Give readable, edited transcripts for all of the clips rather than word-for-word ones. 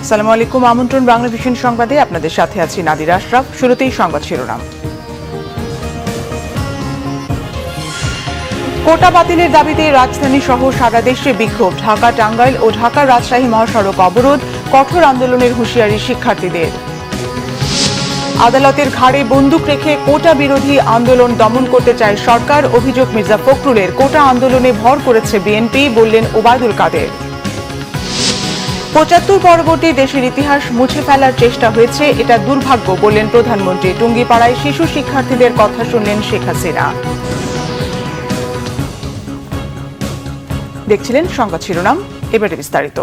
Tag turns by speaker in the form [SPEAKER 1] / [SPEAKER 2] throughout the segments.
[SPEAKER 1] আসসালামু আলাইকুম। আমন্ত্রণ বাংলা ভিশন সংবাদে আপনাদের সাথে আছি নাদিরা আশরাফ। শুরুতেই সংবাদ শিরোনাম। কোটা বাতিলের দাবিতে রাজধানী সহ সারা দেশে বিক্ষোভ। ঢাকা টাঙ্গাইল ও ঢাকা রাজশাহী মহাসড়ক অবরোধ, কঠোর আন্দোলনের হুঁশিয়ারি শিক্ষার্থীদের। আদালতের ঘাড়ে বন্দুক রেখে কোটা বিরোধী আন্দোলন দমন করতে চায় সরকার, অভিযোগ মির্জা ফখরুলের। কোটা আন্দোলনে ভর করেছে বিএনপি, বললেন ওবায়দুল কাদের। ৭৫ পরবর্তী দেশের ইতিহাস মুছে ফেলার চেষ্টা হয়েছে, এটা দুর্ভাগ্য, বললেন প্রধানমন্ত্রী। টুঙ্গিপাড়ায় শিশু শিক্ষার্থীদের কথা শুনলেন শেখ হাসিনা। দেখছিলেন সংবাদ শিরোনাম, এবারে বিস্তারিত।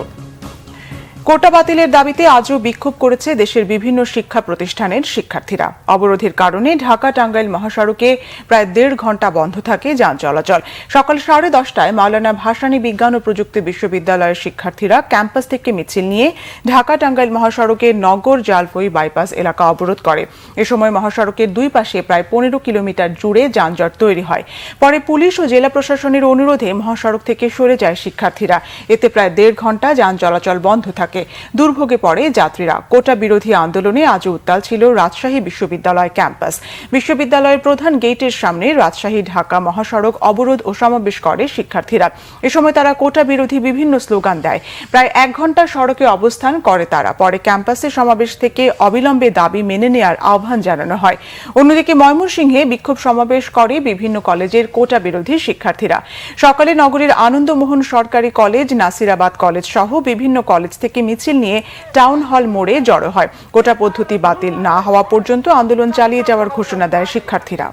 [SPEAKER 1] কোটা বাতিলের দাবিতে আজও বিক্ষোভ করেছে দেশের বিভিন্ন শিক্ষা প্রতিষ্ঠানের শিক্ষার্থীরা। অবরোধের কারণে ঢাকা টাঙ্গাইল মহাসড়কে প্রায় ১.৫ ঘণ্টা বন্ধ থাকে যান চলাচল। সকাল 10:30টায় মাওলানা ভাসানী বিজ্ঞান ও প্রযুক্তি বিশ্ববিদ্যালয়ের শিক্ষার্থীরা ক্যাম্পাস থেকে মিছিল নিয়ে ঢাকা টাঙ্গাইল মহাসড়কে নগর জালফই বাইপাস এলাকা অবরোধ করে। এ সময় মহাসড়কের দুই পাশে প্রায় 15 কিলোমিটার জুড়ে যানজট তৈরি হয়। পরে পুলিশ ও জেলা প্রশাসনের অনুরোধে মহাসড়ক থেকে সরে যায় শিক্ষার্থীরা। এতে প্রায় ১.৫ ঘণ্টা যান চলাচল বন্ধ থাকে। দুর্ভোগে পড়ে যাত্রীরা। কোটা বিরোধী আন্দোলনে আজও উত্তাল ছিল রাজশাহী বিশ্ববিদ্যালয় ক্যাম্পাস। বিশ্ববিদ্যালয়ের প্রধান গেটের সামনে রাজশাহী ঢাকা মহাসড়ক অবরোধ ও সমাবেশ করে শিক্ষার্থীরা। এ সময় তারা কোটা বিরোধী বিভিন্ন স্লোগান দেয়। প্রায় 1 ঘণ্টা সড়কে অবস্থান করে তারা। পরে ক্যাম্পাসে সমাবেশ থেকে অবিলম্বে দাবি মেনে নেওয়ার আহ্বান জানানো হয়। অন্যদিকে ময়মনসিংহে বিক্ষোভ সমাবেশ করে বিভিন্ন কলেজের কোটা বিরোধী শিক্ষার্থীরা। সকালে নগরীর আনন্দমোহন সরকারি কলেজ, নাসিরাবাদ কলেজ সহ বিভিন্ন কলেজ থেকে মিছিল নিয়ে টাউন হল মোড়ে জড়ো হয়। কোটা পদ্ধতি বাতিল না হওয়া পর্যন্ত আন্দোলন চালিয়ে যাওয়ার ঘোষণা দেয় শিক্ষার্থীরা।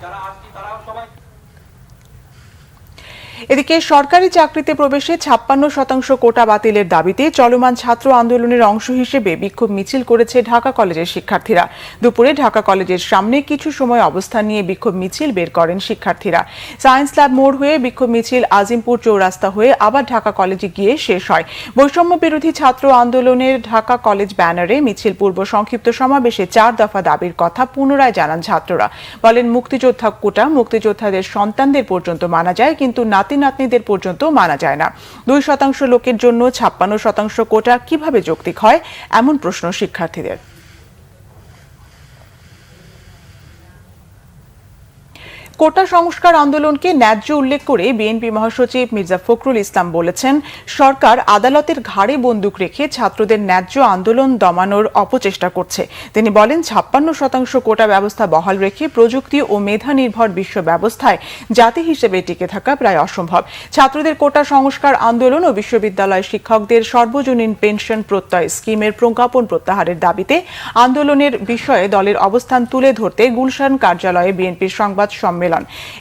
[SPEAKER 1] এদিকে সরকারি চাকরিতে প্রবেশে ৫৬% কোটা বাতিলের দাবিতে চলমান ছাত্র আন্দোলনের অংশ হিসেবে বিক্ষোভ মিছিল করেছে ঢাকা কলেজের শিক্ষার্থীরা। দুপুরে ঢাকা কলেজের সামনে কিছু সময় অবস্থান নিয়ে বিক্ষোভ মিছিল বের করেন শিক্ষার্থীরা। সায়েন্স ল্যাব মোড় হয়ে বিক্ষোভ মিছিল আজিমপুর চৌরাস্তা হয়ে আবার ঢাকা কলেজে গিয়ে শেষ হয়। বৈষম্য বিরোধী ছাত্র আন্দোলনের ঢাকা কলেজ ব্যানারে মিছিল পূর্ব সংক্ষিপ্ত সমাবেশে ৪ দফা দাবির কথা পুনরায় জানান ছাত্ররা। বলেন, মুক্তিযোদ্ধা কোটা মুক্তিযোদ্ধাদের সন্তানদের পর্যন্ত মানা যায়, কিন্তু নাতনিদের পর্যন্ত মানা যায় না। 2% লোকের জন্য 56% কোটা কিভাবে যৌক্তিক হয়, এমন প্রশ্ন শিক্ষার্থীদের। কোটা সংস্কার আন্দোলনকে ন্যায্য উল্লেখ করে বিএনপি মহাসচিব মির্জা ফখরুল ইসলাম বলেছেন, সরকার আদালতের ঘাড়ে বন্দুক রেখে ছাত্রদের ন্যায্য আন্দোলন দমানোর অপচেষ্টা করছে। তিনি বলেন, 56% কোটা ব্যবস্থা বহাল রেখে প্রযুক্তি ও মেধা নির্ভর বিশ্ব ব্যবস্থায় জাতি হিসেবে টিকে থাকা প্রায় অসম্ভব। ছাত্রদের কোটা সংস্কার আন্দোলন ও বিশ্ববিদ্যালয় শিক্ষকদের সর্বজনীন পেনশন প্রত্যয় স্কিমের প্রজ্ঞাপন প্রত্যাহারের দাবিতে আন্দোলনের বিষয়ে দলের অবস্থান তুলে ধরতে গুলশান কার্যালয়ে বিএনপির সংবাদ সম্মেলন।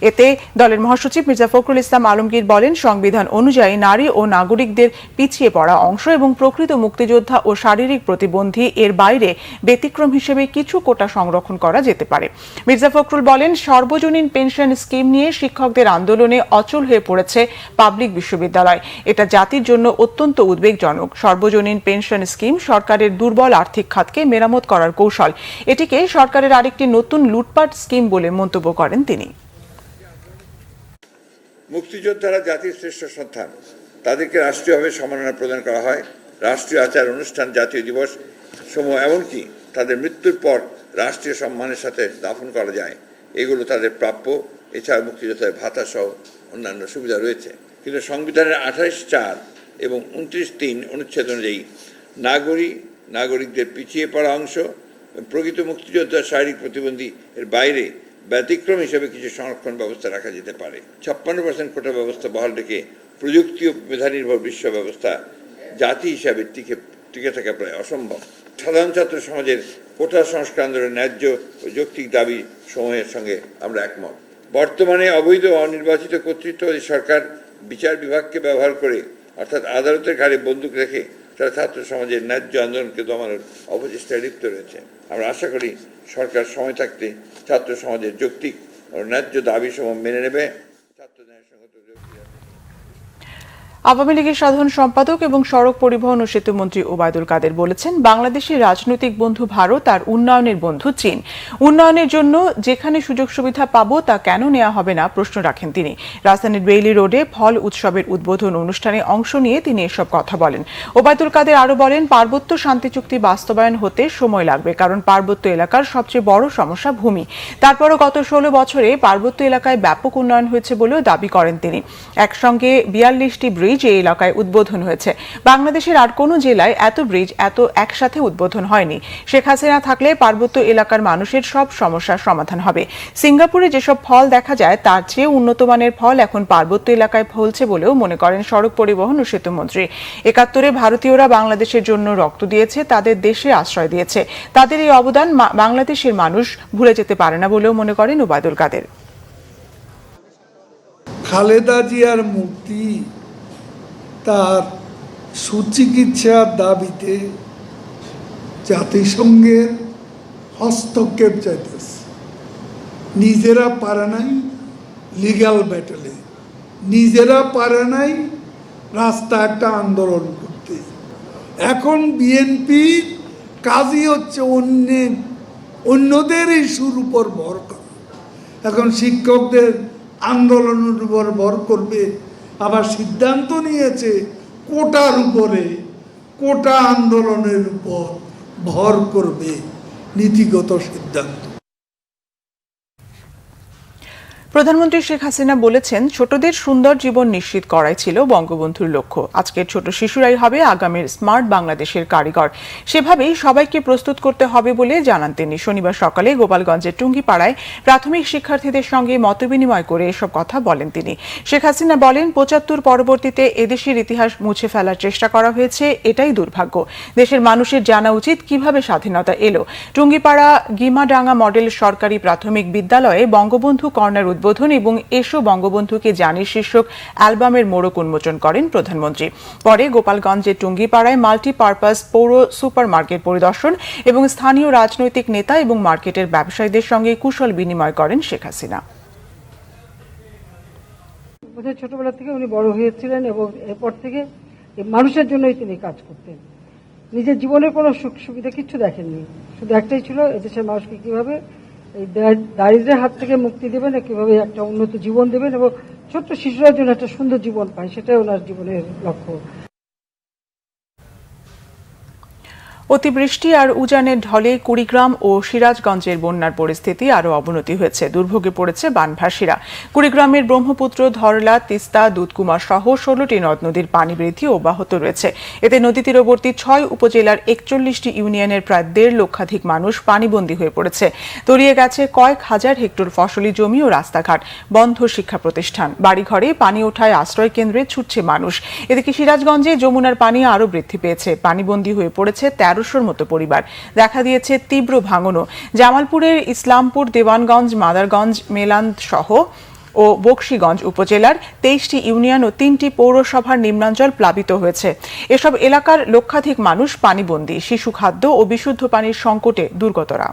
[SPEAKER 1] এতে দলের মহাসচিব মির্জা ফখরুল ইসলাম আলমগীর বলেন, সংবিধান অনুযায়ী নারী ও নাগরিকদের পিছিয়ে পড়া অংশ এবং প্রকৃত মুক্তিযোদ্ধা ও শারীরিক প্রতিবন্ধী এর বাইরে ব্যতিক্রম হিসেবে কিছু কোটা সংরক্ষণ করা যেতে পারে। মির্জা ফখরুল বলেন, সর্বজনীন পেনশন স্কিম নিয়ে শিক্ষকদের আন্দোলনে অচল হয়ে পড়েছে পাবলিক বিশ্ববিদ্যালয়। এটা জাতির জন্য অত্যন্ত উদ্বেগজনক। সর্বজনীন পেনশন স্কিম সরকারের দুর্বল আর্থিক খাতকে মেরামত করার কৌশল। এটিকে সরকারের আরেকটি নতুন লুটপাট স্কিম বলে মন্তব্য করেন তিনি।
[SPEAKER 2] মুক্তিযোদ্ধারা জাতির শ্রেষ্ঠ সন্তান, তাদেরকে রাষ্ট্রীয়ভাবে সম্মাননা প্রদান করা হয়। রাষ্ট্রীয় আচার অনুষ্ঠান, জাতীয় দিবস সমূহ, এমনকি তাদের মৃত্যুর পর রাষ্ট্রীয় সম্মানের সাথে দাফন করা যায়। এগুলো তাদের প্রাপ্য। এছাড়া মুক্তিযোদ্ধাদের ভাতা সহ অন্যান্য সুবিধা রয়েছে। কিন্তু সংবিধানের 28(4) এবং 29(3) অনুচ্ছেদ অনুযায়ী নাগরিকদের পিছিয়ে পড়া অংশ, প্রকৃত মুক্তিযোদ্ধা, শারীরিক প্রতিবন্ধী এর বাইরে ব্যতিক্রম হিসেবে কিছু সংরক্ষণ ব্যবস্থা রাখা যেতে পারে। 56% কোটা ব্যবস্থা বহাল রেখে প্রযুক্তি ও মেধা নির্ভর বিশ্ব ব্যবস্থা জাতি হিসাবে টিকে থাকা প্রায় অসম্ভব। সাধারণ ছাত্র সমাজের কোটা সংস্কার আন্দোলনের ন্যায্য ও যৌক্তিক দাবি সমূহের সঙ্গে আমরা একমত। বর্তমানে অবৈধ ও অনির্বাচিত কর্তৃত্ববাদী সরকার বিচার বিভাগকে ব্যবহার করে, অর্থাৎ আদালতের ঘাড়ে বন্দুক রেখে, তারা ছাত্র সমাজের ন্যায্য আন্দোলনকে দমানোর অপচেষ্টায় লিপ্ত রয়েছে। আমরা আশা করি সরকার সময় থাকতে ছাত্র সমাজের যৌক্তিক ও ন্যায্য দাবি সমূহ মেনে নেবে।
[SPEAKER 1] আওয়ামী লীগের সাধারণ সম্পাদক এবং সড়ক পরিবহন ও সেতু মন্ত্রী ওবায়দুল কাদের বলেছেন, বাংলাদেশের রাজনৈতিক বন্ধু ভারত আর উন্নয়নের বন্ধু চীন। উন্নয়নের জন্য যেখানে সুযোগ সুবিধা পাবো তা কেন নেওয়া হবে না প্রশ্ন রাখেন তিনি। রাজধানীর বেইলি রোডে ফল উৎসবের উদ্বোধন অনুষ্ঠানে অংশ নিয়ে তিনি এসব কথা বলেন। ওবায়দুল কাদের আরো বলেন, পার্বত্য শান্তি চুক্তি বাস্তবায়ন হতে সময় লাগবে, কারণ পার্বত্য এলাকার সবচেয়ে বড় সমস্যা ভূমি। তারপরও গত 16 বছরে পার্বত্য এলাকায় ব্যাপক উন্নয়ন হয়েছে বলেও দাবি করেন তিনি। একসঙ্গে 42টি ব্রিজ এই এলাকায় উদ্বোধন হয়েছে। বাংলাদেশের আর কোনো জেলায় এত ব্রিজ এত একসাথে উদ্বোধন হয়নি। শেখ হাসিনা থাকলে পার্বত্য এলাকার মানুষের সব সমস্যার সমাধান হবে। সিঙ্গাপুরে যেসব ফল দেখা যায় তার চেয়ে উন্নত মানের ফল এখন পার্বত্য এলাকায় ফলছে বলেও মনে করেন সড়ক পরিবহন ও সেতু মন্ত্রী। 71-এ ভারতীয়রা বাংলাদেশের জন্য রক্ত দিয়েছে, তাদের দেশে আশ্রয় দিয়েছে। তাদের এই অবদান বাংলাদেশের মানুষ ভুলে যেতে পারে না বলেও মনে করেন ওবায়দুল কাদের।
[SPEAKER 3] খালেদা জিয়ার মুক্তি, তার সুচিকিৎসার দাবিতে জাতিসংঘের হস্তক্ষেপ চাইতেছে। নিজেরা পারে নাই লিগ্যাল ব্যাটেলে, নিজেরা পারে নাই রাস্তা একটা আন্দোলন করতে। এখন বিএনপি কাজই হচ্ছে অন্যদের ইস্যুর উপর ভর করা। এখন শিক্ষকদের আন্দোলনের উপর ভর করবে, আবার সিদ্ধান্ত নিয়েছে কোটার উপরে, কোটা আন্দোলনের উপর ভর করবে, নীতিগত সিদ্ধান্ত।
[SPEAKER 1] প্রধানমন্ত্রী শেখ হাসিনা বলেছেন, ছোটদের সুন্দর জীবন নিশ্চিত করাই ছিল বঙ্গবন্ধুর লক্ষ্য। আজকের ছোট শিশুরাই হবে আগামীর স্মার্ট বাংলাদেশের কারিগর। সেভাবেই সবাইকে প্রস্তুত করতে হবে বলে জানান তিনি। শনিবার সকালে গোপালগঞ্জের টুঙ্গিপাড়ায় প্রাথমিক শিক্ষার্থীদের সঙ্গে মতবিনিময় করে এসব কথা বলেন তিনি। শেখ হাসিনা বলেন, 75 পরবর্তীতে এদেশের ইতিহাস মুছে ফেলার চেষ্টা করা হয়েছে, এটাই দুর্ভাগ্য। দেশের মানুষের জানা উচিত কিভাবে স্বাধীনতা এলো। টুঙ্গিপাড়া গিমাডাঙ্গা মডেল সরকারি প্রাথমিক বিদ্যালয়ে বঙ্গবন্ধু কর্নার উদ্বোধন এবং এসো বঙ্গবন্ধুকে জানি শীর্ষক অ্যালবামের মোড়ক উন্মোচন করেন প্রধানমন্ত্রী। পরে গোপালগঞ্জের টুঙ্গিপাড়ায় মাল্টিপারপাস পৌর সুপার মার্কেট পরিদর্শন এবং স্থানীয় রাজনৈতিক নেতা এবং মার্কেটের ব্যবসায়ীদের সঙ্গে কুশল বিনিময় করেন শেখ হাসিনা।
[SPEAKER 4] ছোটবেলা থেকে উনি বড় হয়েছিলেন এবং এরপর থেকে মানুষের জন্যই তিনি কাজ করতেন। নিজের জীবনের কোনো সুখ সুবিধা কিছু দেখেননি, শুধু একটাই ছিল, এদেশের মানুষকে কিভাবে এই দারিদ্র্যের হাত থেকে মুক্তি দেবেন, কিভাবে একটা উন্নত জীবন দেবেন এবং ছোট্ট শিশুরা জন্য একটা সুন্দর জীবন পায়, সেটাই ওনার জীবনের লক্ষ্য।
[SPEAKER 1] অতিবৃষ্টি আর উজানের ঢলে কুড়িগ্রাম ও সিরাজগঞ্জের বন্যার পরিস্থিতি আরও অবনতি হয়েছে। দুর্ভোগে পড়েছে বানভাসীরা। কুড়িগ্রামের ব্রহ্মপুত্র, ধরলা, তিস্তা, দুধকুমার সহ 16টি নদ নদীর পানি বৃদ্ধি অব্যাহত রয়েছে। এতে নদী তীরবর্তী 6 উপজেলার 41টি ইউনিয়নের প্রায় 1.5 লক্ষাধিক মানুষ পানিবন্দী হয়ে পড়েছে। তলিয়ে গেছে কয়েক হাজার হেক্টর ফসলি জমি ও রাস্তাঘাট, বন্ধ শিক্ষা প্রতিষ্ঠান। বাড়িঘরে পানি ওঠায় আশ্রয় কেন্দ্রে ছুটছে মানুষ। এদিকে সিরাজগঞ্জে যমুনার পানি আরও বৃদ্ধি পেয়েছে। পানিবন্দী হয়ে পড়েছে 1300-র মতো পরিবার। দেখা দিয়েছে তীব্র ভাঙনও। জামালপুরের ইসলামপুর, দেওয়ানগঞ্জ, মাদারগঞ্জ, মেলান্দ সহ ও বকশীগঞ্জ উপজেলার 23টি ইউনিয়ন ও 3টি পৌরসভার নিম্নাঞ্চল প্লাবিত হয়েছে। এসব এলাকার লক্ষাধিক মানুষ পানিবন্দী। শিশু খাদ্য ও বিশুদ্ধ পানির সংকটে দুর্গতরা।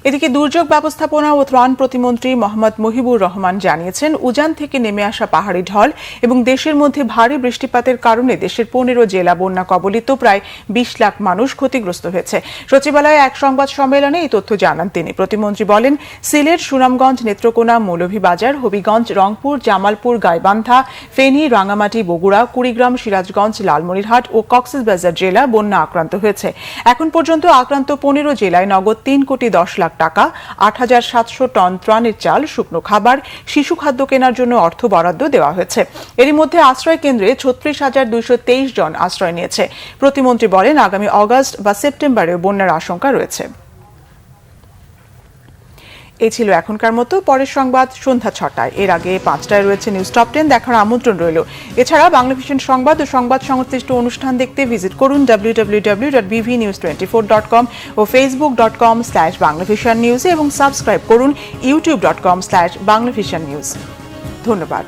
[SPEAKER 1] এদিকে দুর্যোগ ব্যবস্থাপনা ও ত্রাণ প্রতিমন্ত্রী মোহাম্মদ মুহিবুর রহমান জানিয়েছেন, উজান থেকে নেমে আসা পাহাড়ি ঢল এবং দেশের মধ্যে ভারী বৃষ্টিপাতের কারণে দেশের 15 জেলা বন্যা কবলিত প্রায় 20 লাখ মানুষ ক্ষতিগ্রস্ত হয়েছে। সচিবালয়ে এক সংবাদ সম্মেলনে এই তথ্য জানান তিনি। প্রতিমন্ত্রী বলেন, সিলেট, সুনামগঞ্জ, নেত্রকোনা, মৌলভীবাজার, হবিগঞ্জ, রংপুর, জামালপুর, গাইবান্ধা, ফেনী, রাঙ্গামাটি, বগুড়া, কুড়িগ্রাম, সিরাজগঞ্জ, লালমনিরহাট ও কক্সবাজার জেলা বন্যা আক্রান্ত হয়েছে। এখন পর্যন্ত আক্রান্ত 15 জেলায় নগদ 3 কোটি 10 লাখ টাকা, 8700 টন ত্রাণের চাল, শুকনো খাবার, শিশু খাদ্য কেনার জন্য অর্থ বরাদ্দ দেওয়া হয়েছে। এরই মধ্যে আশ্রয় কেন্দ্রে 36,223 জন আশ্রয় নিয়েছে। প্রতিমন্ত্রী বলেন, আগামী আগস্ট বা সেপ্টেম্বরে বন্যার আশঙ্কা রয়েছে। এই ছিল এখনকার মতো। পরের সংবাদ সন্ধ্যা 6টায়। এর আগে 5টায় রয়েছে নিউজ টপ 10 দেখার আমন্ত্রণ রইল। এছাড়া বাংলাভিশন সংবাদ ও সংবাদ সংশ্লিষ্ট অনুষ্ঠান দেখতে ভিজিট করুন www.bvnews24.com ও facebook.com/banglavishannews এবং সাবস্ক্রাইব করুন youtube.com/banglavishannews। ধন্যবাদ।